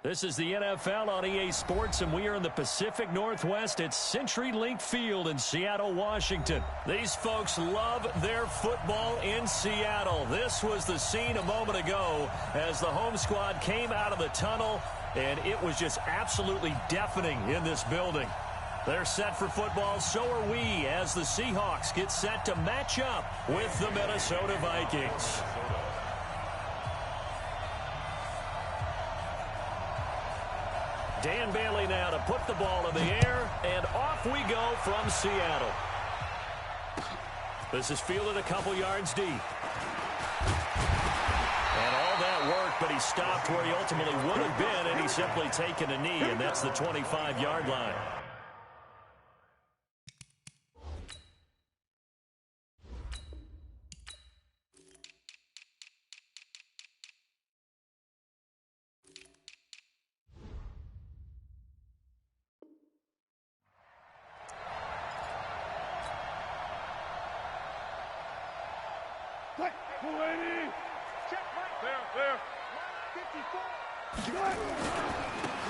This is the NFL on EA Sports, and we are in the Pacific Northwest at CenturyLink Field in Seattle, Washington. These folks love their football in Seattle. This was the scene a moment ago as the home squad came out of the tunnel, and it was just absolutely deafening in this building. They're set for football, so are we, as the Seahawks get set to match up with the Minnesota Vikings. Dan Bailey now to put the ball in the air, and off we go from Seattle. This is fielded a couple yards deep. And all that work, but he stopped where he ultimately would have been, and he's simply taken a knee, and that's the 25-yard line.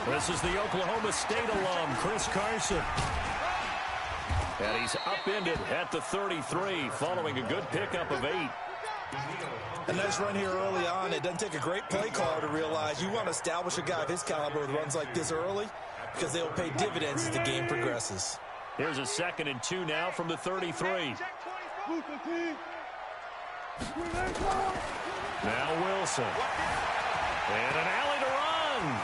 This is the Oklahoma State alum, Chris Carson. And he's upended at the 33, following a good pickup of 8. A nice run here early on. It doesn't take a great play caller to realize you want to establish a guy of his caliber with runs like this early, because they'll pay dividends as the game progresses. Here's a 2nd and 2 now from the 33. Now Wilson. And an alley to run.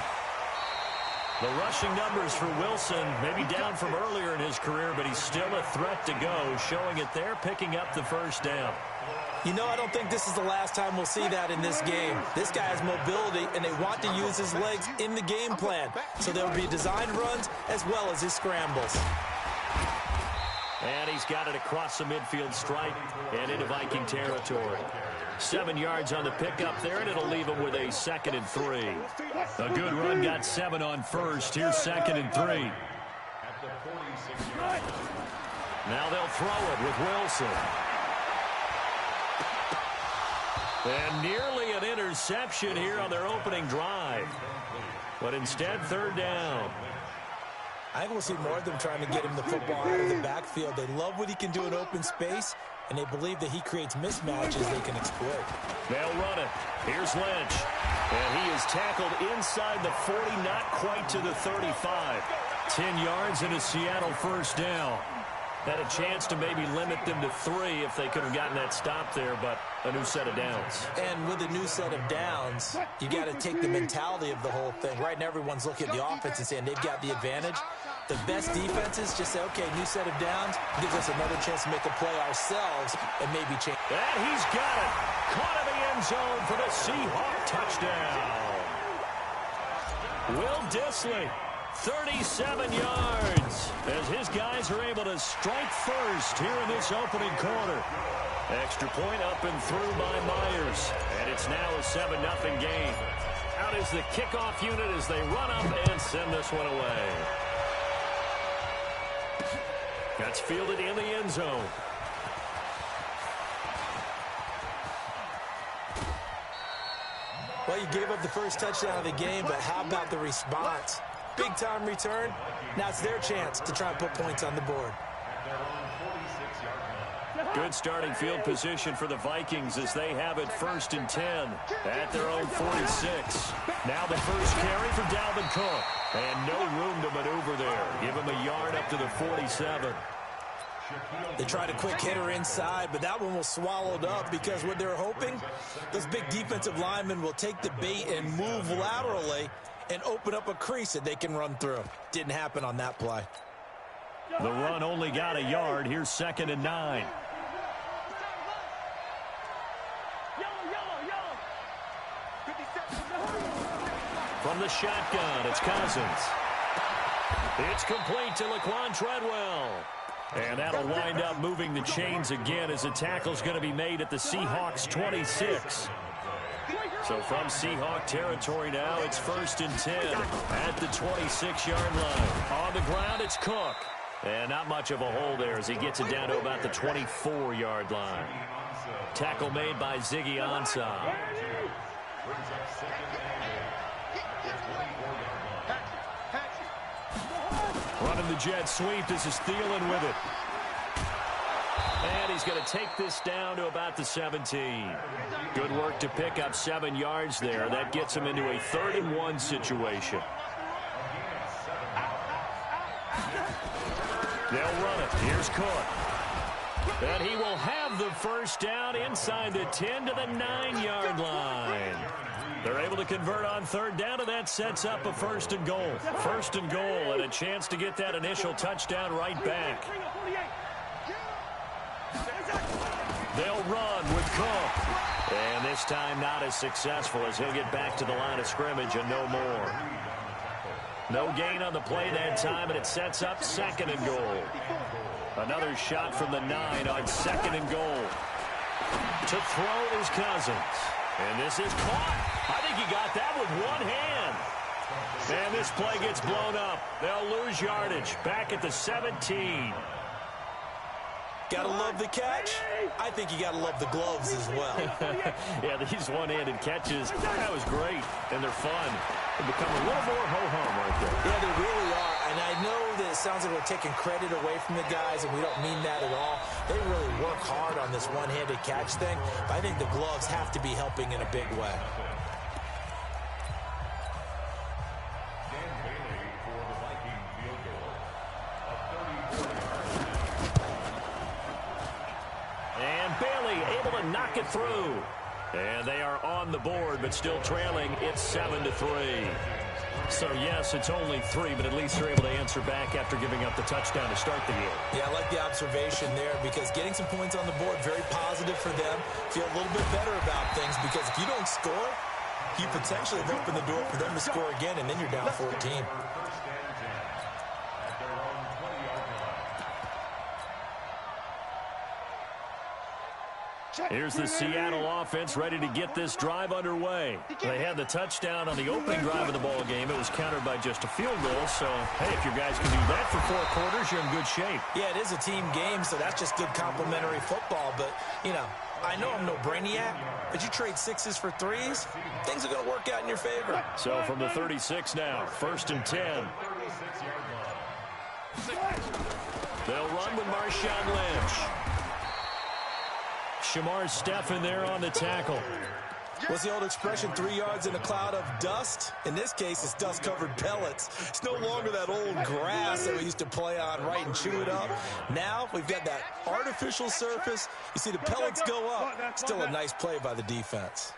The rushing numbers for Wilson maybe down from earlier in his career, but he's still a threat to go, showing it there, picking up the first down. You know, I don't think this is the last time we'll see that in this game. This guy has mobility, and they want to use his legs in the game plan. So there will be designed runs as well as his scrambles. And he's got it across the midfield stripe and into Viking territory. 7 yards on the pickup there, and it'll leave him with a 2nd and 3. A good run, got 7 on first. Here's 2nd and 3. Now they'll throw it with Wilson. And nearly an interception here on their opening drive. But instead, 3rd down. I think we'll see more of them trying to get him the football out of the backfield. They love what he can do in open space, and they believe that he creates mismatches they can exploit. They'll run it. Here's Lynch. And he is tackled inside the 40, not quite to the 35. 10 yards and a Seattle first down. Had a chance to maybe limit them to 3 if they could have gotten that stop there, but a new set of downs. And with a new set of downs, you got to take the mentality of the whole thing. Right now, everyone's looking at the offense and saying they've got the advantage. The best defenses just say, okay, new set of downs, gives us another chance to make a play ourselves and maybe change. And he's got it. Caught in the end zone for the Seahawk touchdown. Will Dissly, 37 yards, as his guys are able to strike first here in this opening quarter. Extra point up and through by Myers. And it's now a 7-0 game. Out is the kickoff unit as they run up and send this one away. That's fielded in the end zone. Well, you gave up the first touchdown of the game, but how about the response? Big-time return. Now it's their chance to try and put points on the board. Good starting field position for the Vikings as they have it 1st and 10 at their own 46. Now the first carry for Dalvin Cook. And no room to maneuver there. Give him a yard up to the 47. They tried a quick hitter inside, but that one was swallowed up because what they're hoping, those big defensive linemen will take the bait and move laterally and open up a crease that they can run through. Didn't happen on that play. The run only got a yard. Here's 2nd and 9. From the shotgun, it's Cousins. It's complete to Laquan Treadwell. And that'll wind up moving the chains again as the tackle's going to be made at the Seahawks 26. So from Seahawk territory now, it's 1st and 10 at the 26-yard line. On the ground, it's Cook. And not much of a hole there as he gets it down to about the 24-yard line. Tackle made by Ziggy Ansah. running the jet sweep. This is Thielen with it. And he's going to take this down to about the 17. Good work to pick up 7 yards there. That gets him into a 3rd-and-1 situation. They'll run it. Here's Cook. And he will have the first down inside the 10 to the 9-yard line. They're able to convert on 3rd down, and that sets up a 1st and goal. 1st and goal, and a chance to get that initial touchdown right back. They'll run with Cook. And this time not as successful as he'll get back to the line of scrimmage and no more. No gain on the play that time, and it sets up 2nd and goal. Another shot from the 9 on 2nd and goal. To throw is Cousins. And this is caught. I think he got that with one hand. And this play gets blown up. They'll lose yardage. Back at the 17. Gotta love the catch. I think you gotta love the gloves as well. Yeah, these one-handed catches, that was great. And they're fun. They become a little more ho-hum right there. Yeah, they really are. And I know that it sounds like we're taking credit away from the guys, and we don't mean that at all. They really work hard on this one-handed catch thing. But I think the gloves have to be helping in a big way. Knock it through. And they are on the board, but still trailing. It's 7-3. So, yes, it's only 3, but at least they're able to answer back after giving up the touchdown to start the game. Yeah, I like the observation there because getting some points on the board, very positive for them. Feel a little bit better about things because if you don't score, you potentially have opened the door for them to score again, and then you're down 14. Here's the Seattle offense ready to get this drive underway. They had the touchdown on the opening drive of the ball game. It was countered by just a field goal. So, hey, if your guys can do that for 4 quarters, you're in good shape. Yeah, it is a team game, so that's just good complementary football. But, you know, I know I'm no brainiac, but you trade 6s for 3s, things are going to work out in your favor. So from the 36 now, 1st and 10. They'll run with Marshawn Lynch. Shamar Stephen there on the tackle. What's the old expression, 3 yards in a cloud of dust? In this case, it's dust-covered pellets. It's no longer that old grass that we used to play on, right, and chew it up. Now we've got that artificial surface. You see the pellets go up. Still a nice play by the defense.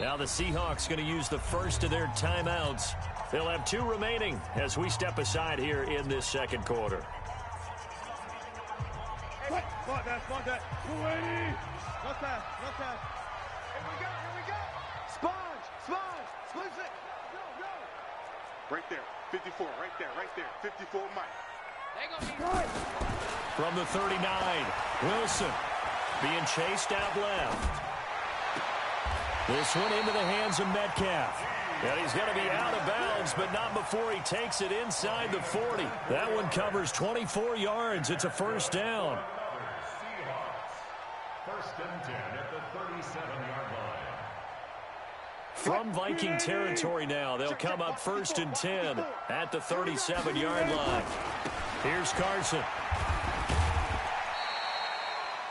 Now the Seahawks going to use the first of their timeouts. They'll have 2 remaining as we step aside here in this 2nd quarter. Spot that. 280. No pass. Here we go. Sponge. Split it. Go. Right there. 54. Right there. 54 Mike. From the 39, Wilson being chased out left. This one into the hands of Metcalf. And he's going to be out of bounds, but not before he takes it inside the 40. That one covers 24 yards. It's a 1st down. 1st and 10 at the 37-yard line. From Viking territory now, they'll come up 1st and 10 at the 37-yard line. Here's Carson.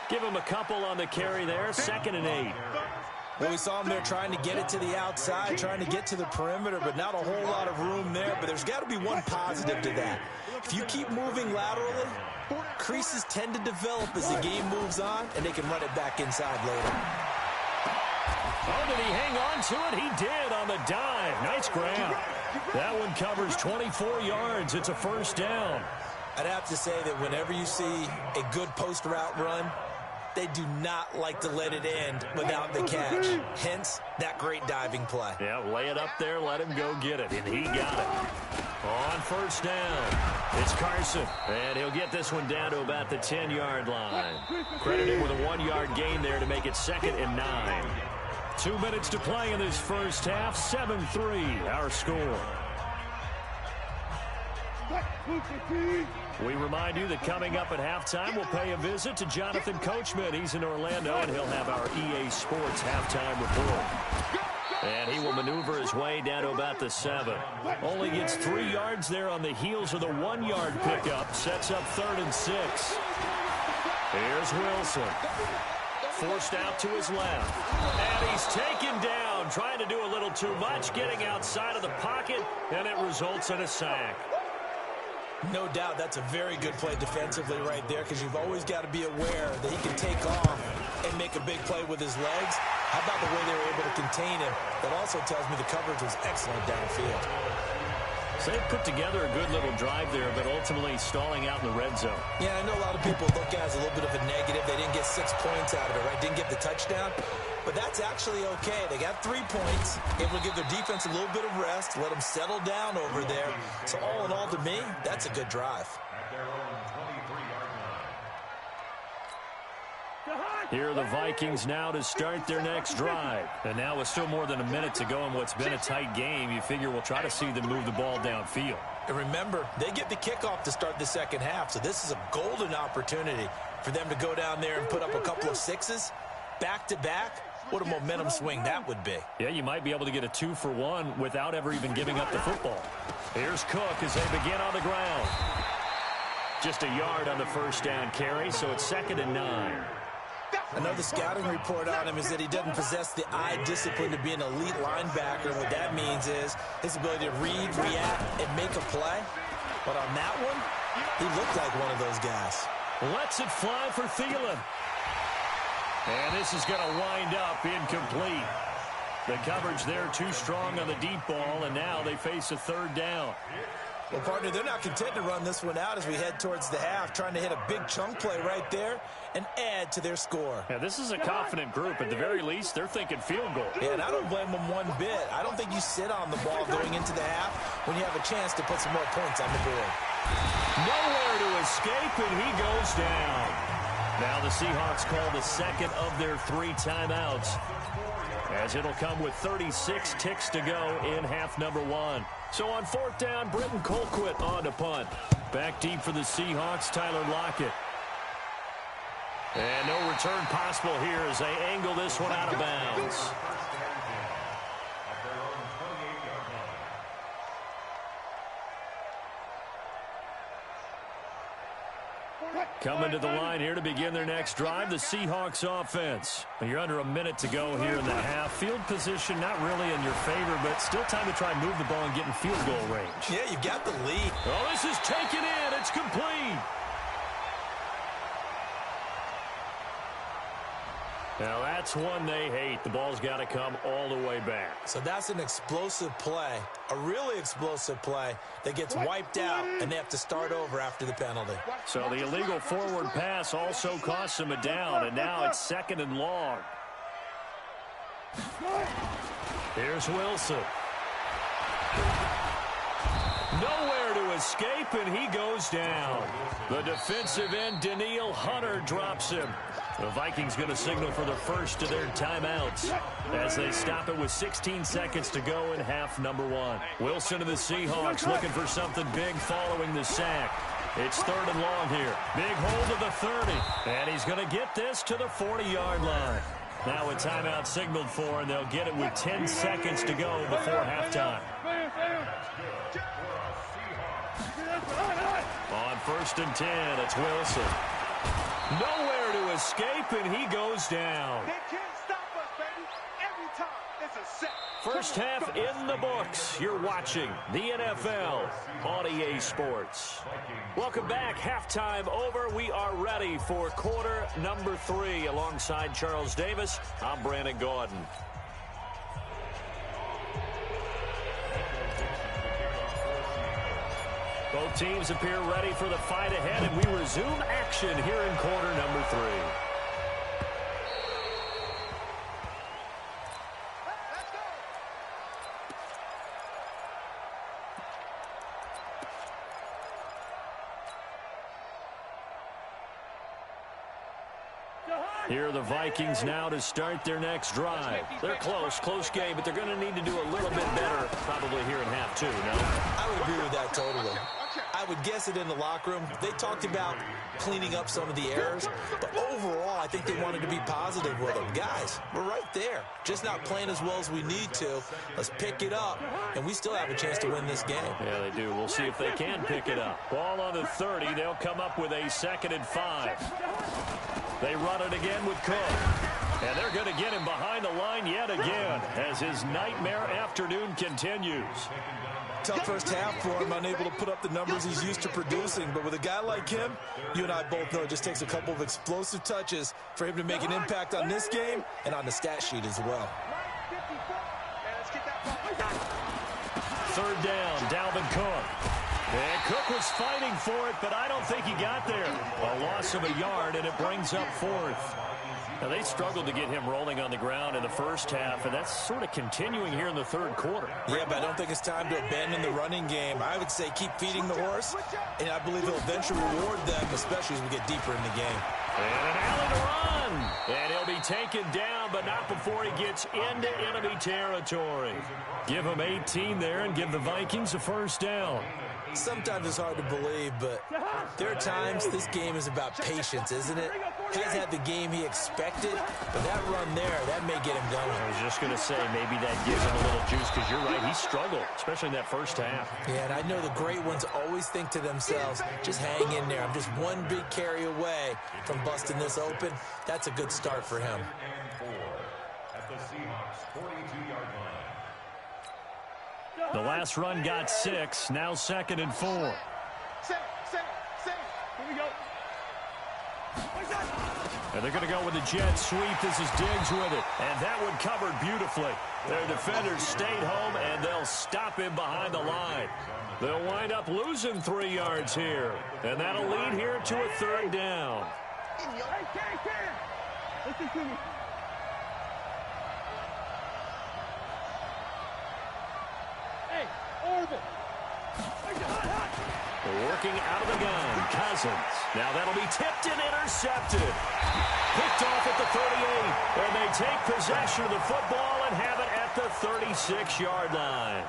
Give him a couple on the carry there. 2nd and 8. Well, we saw him there trying to get it to the outside, trying to get to the perimeter, but not a whole lot of room there. But there's got to be one positive to that. If you keep moving laterally, creases tend to develop as the game moves on, and they can run it back inside later. Oh, did he hang on to it? He did on the dive. Nice grab. That one covers 24 yards. It's a 1st down. I'd have to say that whenever you see a good post route run, they do not like to let it end without the catch. Hence, that great diving play. Yeah, lay it up there, let him go get it, and he got it. On 1st down, it's Carson, and he'll get this one down to about the 10-yard line. Credited with a 1-yard gain there to make it 2nd and 9. 2 minutes to play in this first half, 7-3, our score. We remind you that coming up at halftime, we'll pay a visit to Jonathan Coachman. He's in Orlando, and he'll have our EA Sports halftime report. And he will maneuver his way down to about the 7. Only gets 3 yards there on the heels of the 1-yard pickup. Sets up 3rd and 6. Here's Wilson. Forced out to his left. And he's taken down, trying to do a little too much, getting outside of the pocket, and it results in a sack. No doubt that's a very good play defensively right there, because you've always got to be aware that he can take off and make a big play with his legs. How about the way they were able to contain him? That also tells me the coverage was excellent downfield. So they put together a good little drive there, but ultimately stalling out in the red zone. Yeah, I know a lot of people look at it as a little bit of a negative. They didn't get 6 points out of it, right? Didn't get the touchdown. But that's actually okay. They got 3 points, able to give their defense a little bit of rest, let them settle down over there. So all in all, to me, that's a good drive. Here are the Vikings now to start their next drive. And now with still more than a minute to go in what's been a tight game, you figure we'll try to see them move the ball downfield. And remember, they get the kickoff to start the second half, so this is a golden opportunity for them to go down there and put up a couple of 6s back-to-back. What a momentum swing that would be. Yeah, you might be able to get a 2-for-1 without ever even giving up the football. Here's Cook as they begin on the ground. Just a yard on the first down carry, so it's 2nd and 9. I know the scouting report on him is that he doesn't possess the eye discipline to be an elite linebacker. What that means is his ability to read, react, and make a play. But on that one, he looked like one of those guys. Lets it fly for Thielen. And this is going to wind up incomplete. The coverage there too strong on the deep ball, and now they face a 3rd down. Well, partner, they're not content to run this one out as we head towards the half, trying to hit a big chunk play right there and add to their score. Yeah, this is a confident group. At the very least, they're thinking field goal. Yeah, and I don't blame them one bit. I don't think you sit on the ball going into the half when you have a chance to put some more points on the board. Nowhere to escape, and he goes down. Now the Seahawks call the 2nd of their 3 timeouts, as it'll come with 36 ticks to go in half number 1. So on 4th down, Britton Colquitt on to punt. Back deep for the Seahawks, Tyler Lockett. And no return possible here as they angle this one out of bounds. Coming to the line here to begin their next drive, the Seahawks offense. You're under a minute to go here in the half. Field position not really in your favor, but still time to try and move the ball and get in field goal range. Yeah, you've got the lead. Oh, this is taken in. It's complete. Now that's one they hate. The ball's got to come all the way back. So that's an explosive play, a really explosive play that gets wiped out, and they have to start over after the penalty. So the illegal forward pass also costs them a down, and now it's 2nd and long. Here's Wilson. Nowhere to escape, and he goes down. The defensive end, Danielle Hunter, drops him. The Vikings going to signal for the first of their timeouts as they stop it with 16 seconds to go in half number 1. Wilson and the Seahawks looking for something big following the sack. It's 3rd and long here. Big hold of the 30. And he's going to get this to the 40-yard line. Now a timeout signaled for, and they'll get it with 10 seconds to go before halftime. On 1st and 10, it's Wilson. Nowhere to escape, and he goes down. They can't stop us, baby. Every time, it's a set. First half in the books. You're watching the NFL on EA Sports. Welcome back. Halftime over. We are ready for quarter number 3. Alongside Charles Davis, I'm Brandon Gordon. Both teams appear ready for the fight ahead, and we resume action here in quarter number 3. Here are the Vikings now to start their next drive. They're close game, but they're going to need to do a little bit better probably here in half 2, no? I would agree with that totally. I would guess it in the locker room. They talked about cleaning up some of the errors, but overall, I think they wanted to be positive with them. Guys, we're right there. Just not playing as well as we need to. Let's pick it up, and we still have a chance to win this game. Yeah, they do. We'll see if they can pick it up. Ball on the 30. They'll come up with a 2nd and 5. They run it again with Cook. And they're going to get him behind the line yet again as his nightmare afternoon continues. Tough first half for him, unable to put up the numbers he's used to producing. But with a guy like him, you and I both know it just takes a couple of explosive touches for him to make an impact on this game and on the stat sheet as well. 3rd down, Dalvin Cook. And Cook was fighting for it, but I don't think he got there. A loss of a yard, and it brings up 4th. Now, they struggled to get him rolling on the ground in the first half, and that's sort of continuing here in the 3rd quarter. Yeah, but I don't think it's time to abandon the running game. I would say keep feeding the horse, and I believe he'll eventually reward them, especially as we get deeper in the game. And an alley to run. And he'll be taken down, but not before he gets into enemy territory. Give him 18 there and give the Vikings a 1st down. Sometimes it's hard to believe, but there are times this game is about patience, isn't it? Has had the game he expected, but that run there, that may get him going. I was just going to say, maybe that gives him a little juice, because you're right, he struggled, especially in that first half. Yeah, and I know the great ones always think to themselves, just hang in there. I'm just one big carry away from busting this open. That's a good start for him. At the Seahawks 42-yard line. The last run got 6, now 2nd and 4. Here we go. And they're going to go with the jet sweep. This is Diggs with it. And that one covered beautifully. Their defenders stayed home, and they'll stop him behind the line. They'll wind up losing 3 yards here. And that'll lead here to a 3rd down. Listen to me. Hey, Orville. Working out of the gun, Cousins. Now that'll be tipped and intercepted. Picked off at the 38, and they take possession of the football and have it at the 36-yard line.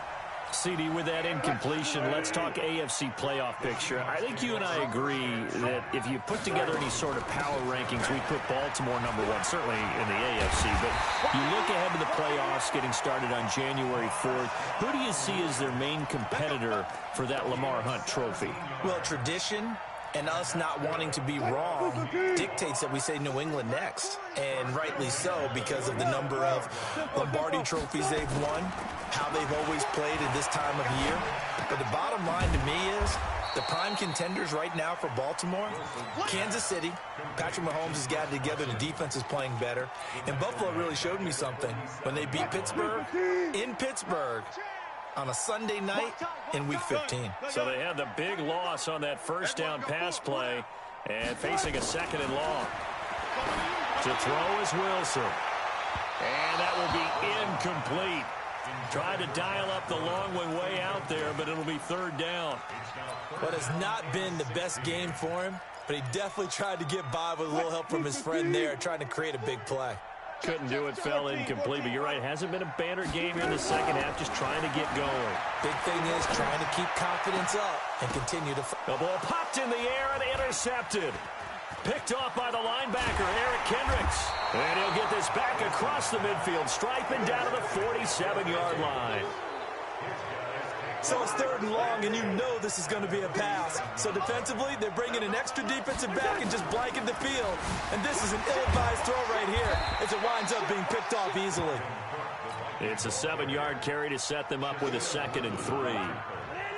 CD, with that incompletion, let's talk AFC playoff picture. I think you and I agree that if you put together any sort of power rankings, we put Baltimore #1, certainly in the AFC. But you look ahead to the playoffs getting started on January 4th. Who do you see as their main competitor for that Lamar Hunt trophy? Well, tradition and us not wanting to be wrong dictates that we say New England next. And rightly so, because of the number of Lombardi trophies they've won, how they've always played at this time of year. But the bottom line to me is the prime contenders right now for Baltimore, Kansas City. Patrick Mahomes has got it together. The defense is playing better. And Buffalo really showed me something when they beat Pittsburgh in Pittsburgh on a Sunday night in Week 15. So they had the big loss on that 1st down pass play and facing a 2nd and long. To throw is Wilson. And that will be incomplete. Tried to dial up the long one way out there, but it'll be 3rd down. What has not been the best game for him, but he definitely tried to get by with a little help from his friend there, trying to create a big play. Couldn't do it, fell incomplete, but you're right, it hasn't been a banner game here in the second half, just trying to get going. Big thing is trying to keep confidence up and continue to... The ball popped in the air and intercepted. Picked off by the linebacker, Eric Kendricks. And he'll get this back across the midfield, striping down to the 47-yard line. So it's 3rd and long, and you know this is going to be a pass. So defensively, they're bringing an extra defensive back and just blanket the field. And this is an ill-advised throw right here as it winds up being picked off easily. It's a 7-yard carry to set them up with a 2nd and 3.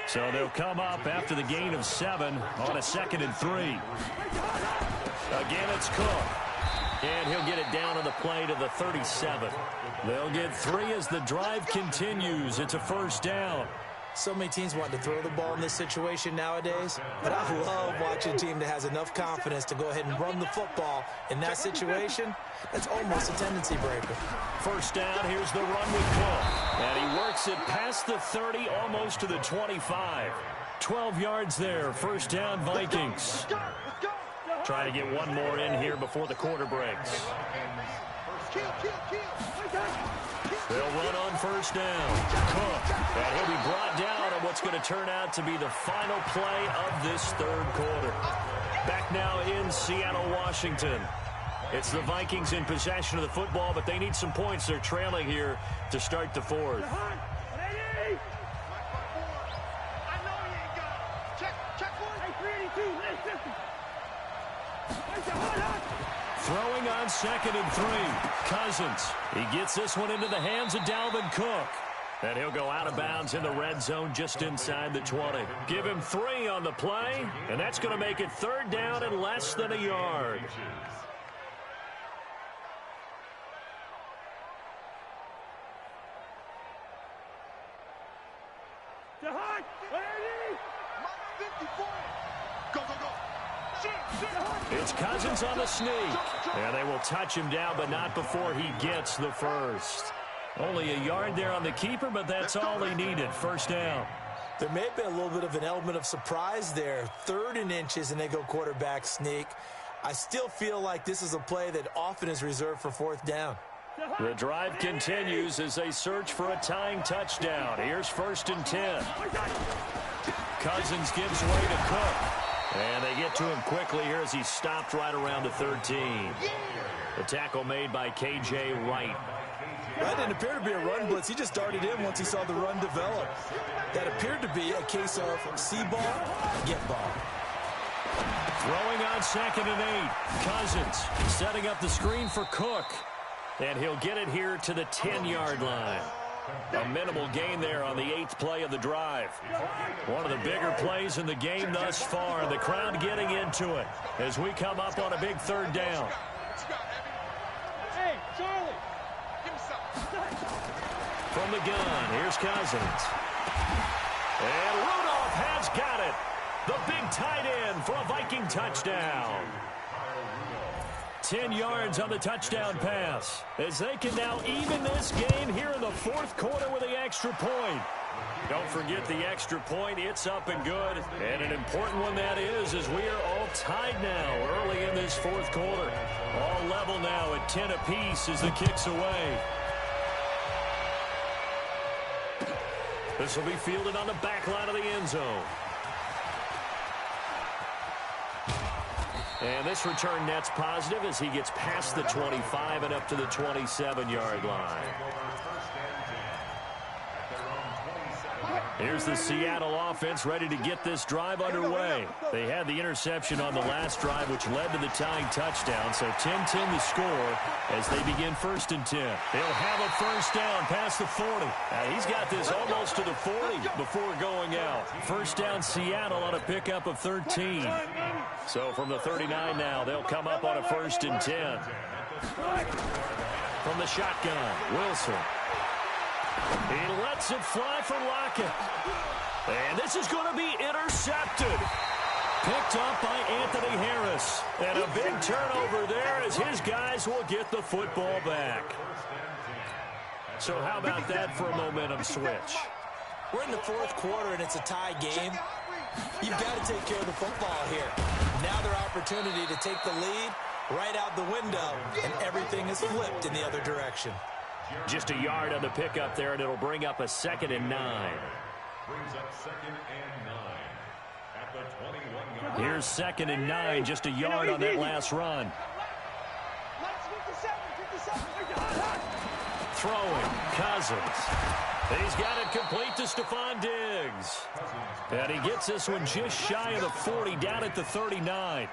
So they'll come up after the gain of 7 on a 2nd and 3. Again, it's Cook. And he'll get it down on the play to the 37. They'll get 3 as the drive continues. It's a 1st down. So many teams want to throw the ball in this situation nowadays, but I love watching a team that has enough confidence to go ahead and run the football in that situation. That's almost a tendency breaker. 1st down, here's the run with Cook. And he works it past the 30, almost to the 25. 12 yards there, 1st down Vikings. Try to get one more in here before the quarter breaks. They'll run on 1st down. Cook, and he'll be brought down on what's going to turn out to be the final play of this third quarter. Back now in Seattle, Washington. It's the Vikings in possession of the football, but they need some points. They're trailing here to start the fourth. Throwing on 2nd and 3. Cousins. He gets this one into the hands of Dalvin Cook. And he'll go out of bounds in the red zone just inside the 20. Give him 3 on the play, and that's going to make it 3rd down and less than a yard. It's Cousins on the sneak. And they will touch him down, but not before he gets the first. Only a yard there on the keeper, but that's all he needed. 1st down. There may have been a little bit of an element of surprise there. 3rd and inches, and they go quarterback sneak. I still feel like this is a play that often is reserved for 4th down. The drive continues as they search for a tying touchdown. Here's 1st and 10. Cousins gives way to Cook. And they get to him quickly here as he stopped right around the 13. The tackle made by K.J. Wright. That didn't appear to be a run blitz. He just darted in once he saw the run develop. That appeared to be a case of see ball, get ball. Throwing on 2nd and 8. Cousins setting up the screen for Cook. And he'll get it here to the 10-yard line. A minimal gain there on the 8th play of the drive. One of the bigger plays in the game thus far. The crowd getting into it as we come up on a big 3rd down. Hey, Charlie. Give me something. From the gun, here's Cousins. And Rudolph has got it. The big tight end for a Viking touchdown. 10 yards on the touchdown pass as they can now even this game here in the 4th quarter with the extra point. Don't forget the extra point. It's up and good. And an important one that is as we are all tied now early in this 4th quarter. All level now at 10 apiece as the kick's away. This will be fielded on the back line of the end zone. And this return net's positive as he gets past the 25 and up to the 27-yard line. Here's the Seattle offense ready to get this drive underway. They had the interception on the last drive, which led to the tying touchdown. So 10-10 the score as they begin 1st and 10. They'll have a 1st down past the 40. Now he's got this almost to the 40 before going out. 1st down Seattle on a pickup of 13. So from the 39 now, they'll come up on a 1st and 10. From the shotgun, Wilson. He lets it fly for Lockett. And this is going to be intercepted. Picked up by Anthony Harris. And a big turnover there as his guys will get the football back. So how about that for a momentum switch? We're in the 4th quarter, and it's a tie game. You've got to take care of the football here. Now their opportunity to take the lead right out the window, and everything is flipped in the other direction. Just a yard on the pickup there, and it'll bring up a 2nd and 9. Brings up 2nd and 9 at the 21-yard line. Here's 2nd and 9, just a yard on that last run. Throwing, Cousins. He's got it complete to Stephon Diggs. And he gets this one just shy of the 40, down at the 39.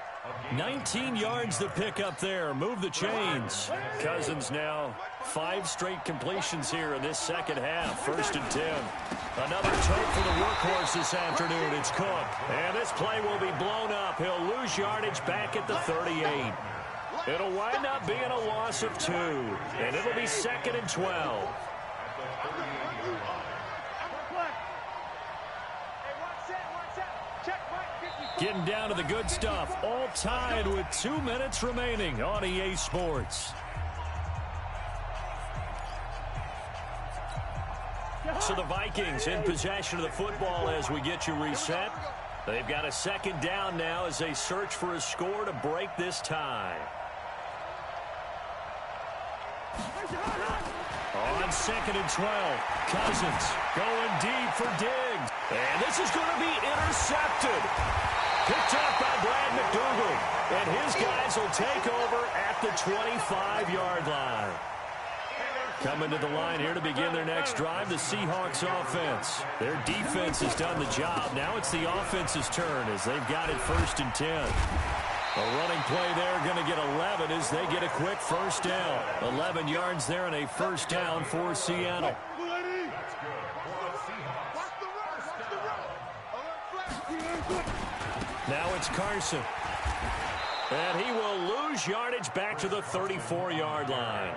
19 yards to pick up there. Move the chains. Cousins now 5 straight completions here in this 2nd half. 1st and 10. Another tote for the workhorse this afternoon. It's Cook. And this play will be blown up. He'll lose yardage back at the 38. It'll wind up being a loss of 2. And it'll be 2nd and 12. Getting down to the good stuff. All tied with 2 minutes remaining on EA Sports. So the Vikings in possession of the football as we get you reset. They've got a 2nd down now as they search for a score to break this tie. On 2nd and 12, Cousins going deep for Diggs. And this is going to be intercepted. Picked up by Brad McDougal. And his guys will take over at the 25-yard line. Coming to the line here to begin their next drive, the Seahawks offense. Their defense has done the job. Now it's the offense's turn as they've got it 1st and 10. A running play there, going to get 11 as they get a quick first down. 11 yards there and a first down for Seattle. Now it's Carson. And he will lose yardage back to the 34-yard line.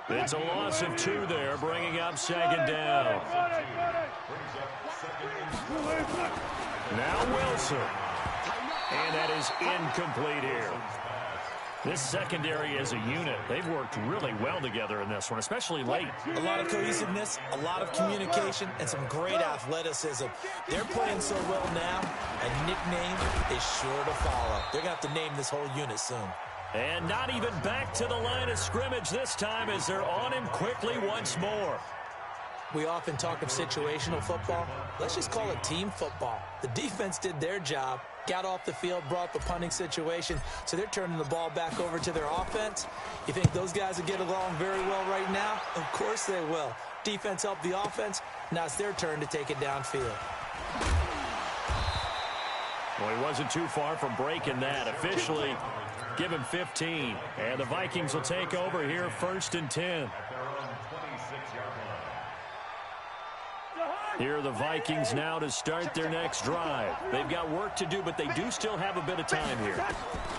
It's a loss of 2 there, bringing up 2nd down. Now Wilson. And that is incomplete here. This secondary as a unit, they've worked really well together in this one, especially late. A lot of cohesiveness, a lot of communication, and some great athleticism. They're playing so well now, a nickname is sure to follow. They're going to have to name this whole unit soon. And not even back to the line of scrimmage this time as they're on him quickly once more. We often talk of situational football. Let's just call it team football. The defense did their job, got off the field, brought the punting situation, so they're turning the ball back over to their offense. You think those guys will get along very well right now? Of course they will. Defense helped the offense. Now it's their turn to take it downfield. Well, he wasn't too far from breaking that. Officially, give him 15. And the Vikings will take over here 1st and 10. Here are the Vikings now to start their next drive. They've got work to do, but they do still have a bit of time here.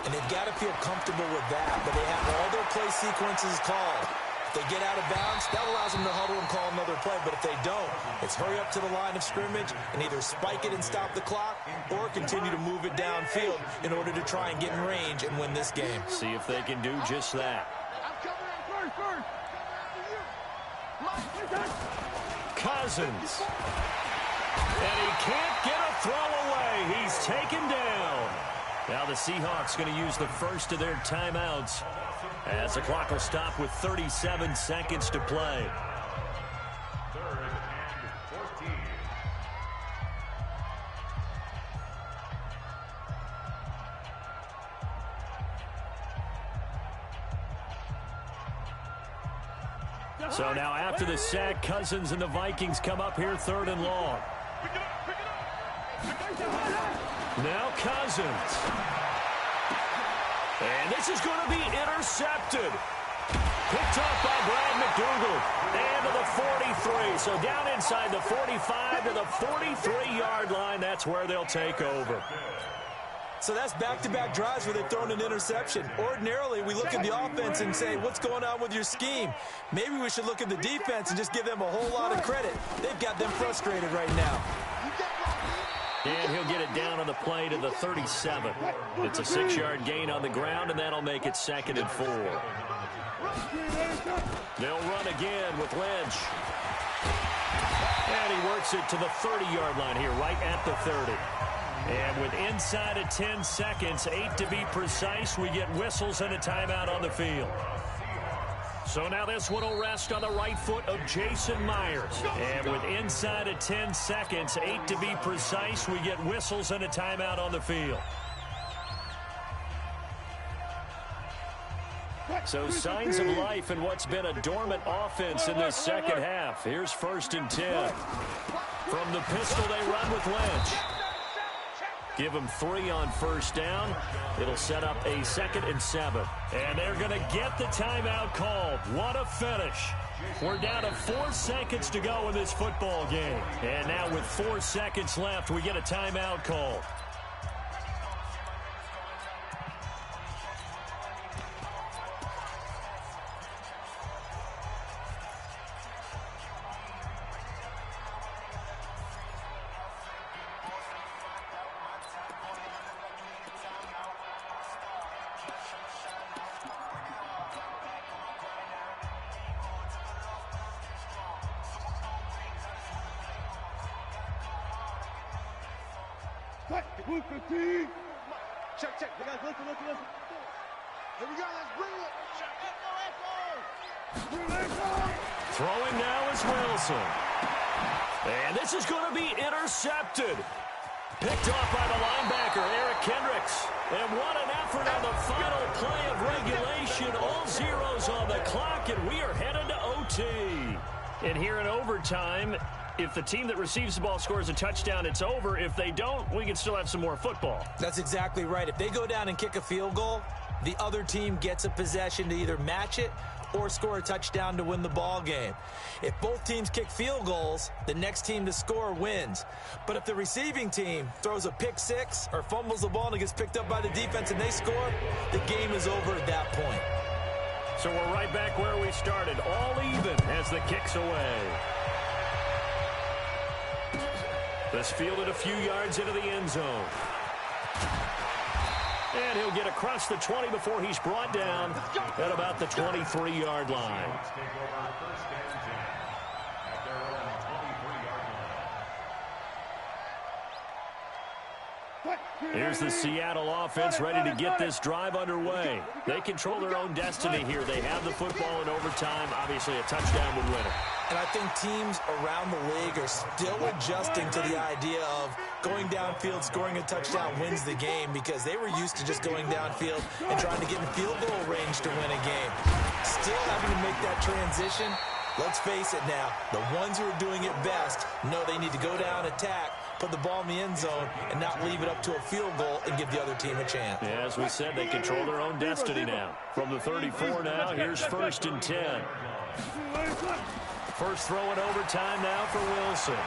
And they've got to feel comfortable with that, but they have all their play sequences called. If they get out of bounds, that allows them to huddle and call another play, but if they don't, it's hurry up to the line of scrimmage and either spike it and stop the clock or continue to move it downfield in order to try and get in range and win this game. See if they can do just that. Cousins. And he can't get a throw away. He's taken down. Now the Seahawks going to use the first of their timeouts as the clock will stop with 37 seconds to play. 3rd and 14. So now after the sack, Cousins and the Vikings come up here 3rd and long. Now Cousins. And this is going to be intercepted. Picked up by Brad McDougal. And to the 43. So down inside the 45 to the 43-yard line. That's where they'll take over. So that's back-to-back drives where they've thrown an interception. Ordinarily, we look at the offense and say, what's going on with your scheme? Maybe we should look at the defense and just give them a whole lot of credit. They've got them frustrated right now. And he'll get it down on the play to the 37. It's a 6-yard gain on the ground, and that'll make it 2nd and 4. They'll run again with Lynch. And he works it to the 30-yard line here, right at the 30. And with inside of 10 seconds, 8 to be precise, we get whistles and a timeout on the field. So now this one will rest on the right foot of Jason Myers. And with inside of 10 seconds, 8 to be precise, we get whistles and a timeout on the field. So signs of life in what's been a dormant offense in this second half. Here's 1st and 10. From the pistol, they run with Lynch. Give them 3 on first down. It'll set up a 2nd and 7. And they're going to get the timeout called. What a finish. We're down to 4 seconds to go in this football game. And now with 4 seconds left, we get a timeout called. Check, check. You guys, listen. Here we go. Let's bring it. Echo. Bring it, echo. Throwing now is Wilson. And this is going to be intercepted. Picked off by the linebacker, Eric Kendricks. And what an effort on the final play of regulation. All zeros on the clock, and we are headed to OT. And here in overtime, if the team that receives the ball scores a touchdown, it's over. If they don't, we can still have some more football. That's exactly right. If they go down and kick a field goal, the other team gets a possession to either match it or score a touchdown to win the ball game. If both teams kick field goals, the next team to score wins. But if the receiving team throws a pick six or fumbles the ball and it gets picked up by the defense and they score, the game is over at that point. So we're right back where we started, all even as the kick's away. This fielded a few yards into the end zone. And he'll get across the 20 before he's brought down at about the 23-yard line. Here's the Seattle offense ready to get this drive underway. They control their own destiny here. They have the football in overtime. Obviously, a touchdown would win it. And I think teams around the league are still adjusting to the idea of going downfield, scoring a touchdown wins the game, because they were used to just going downfield and trying to get in field goal range to win a game. Still having to make that transition. Let's face it now, the ones who are doing it best know they need to go down, attack, put the ball in the end zone, and not leave it up to a field goal and give the other team a chance. Yeah, as we said, they control their own destiny now. From the 34 now, here's 1st and 10. First throw in overtime now for Wilson.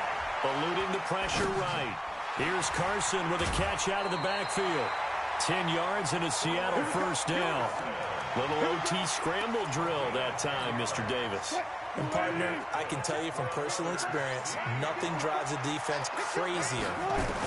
Eluding the pressure right. Here's Carson with a catch out of the backfield. 10 yards and a Seattle first down. Little OT scramble drill that time, Mr. Davis. And partner, I can tell you from personal experience, nothing drives a defense crazier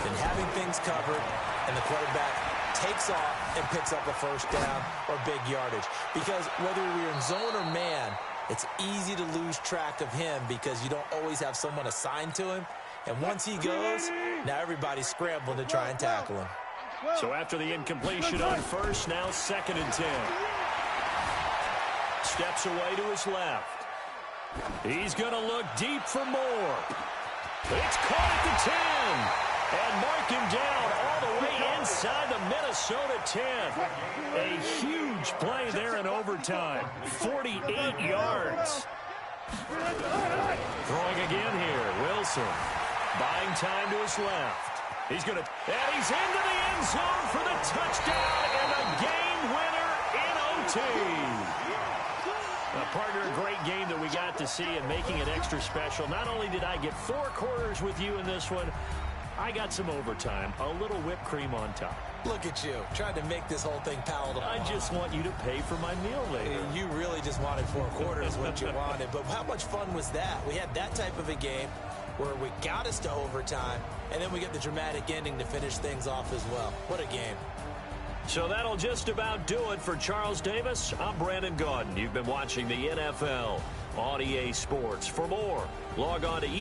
than having things covered and the quarterback takes off and picks up a first down or big yardage. Because whether you're in zone or man, it's easy to lose track of him because you don't always have someone assigned to him. And once he goes, now everybody's scrambling to try and tackle him. So after the incompletion on first, now 2nd and 10. Steps away to his left. He's going to look deep for more. It's caught at the 10. And mark him down all the way inside the Minnesota 10. A huge play there in overtime. 48 yards. Throwing again here. Wilson buying time to his left. He's going to, and he's into the end zone for the touchdown and a game winner in OT. Partner, a great game that we got to see and making it extra special. Not only did I get 4 quarters with you in this one, I got some overtime, a little whipped cream on top. Look at you, trying to make this whole thing palatable. I just want you to pay for my meal later. You really just wanted 4 quarters, what you wanted. But how much fun was that? We had that type of a game where we got us to overtime, and then we get the dramatic ending to finish things off as well. What a game. So that'll just about do it for Charles Davis. I'm Brandon Gaudin. You've been watching the NFL on EA Sports. For more, log on to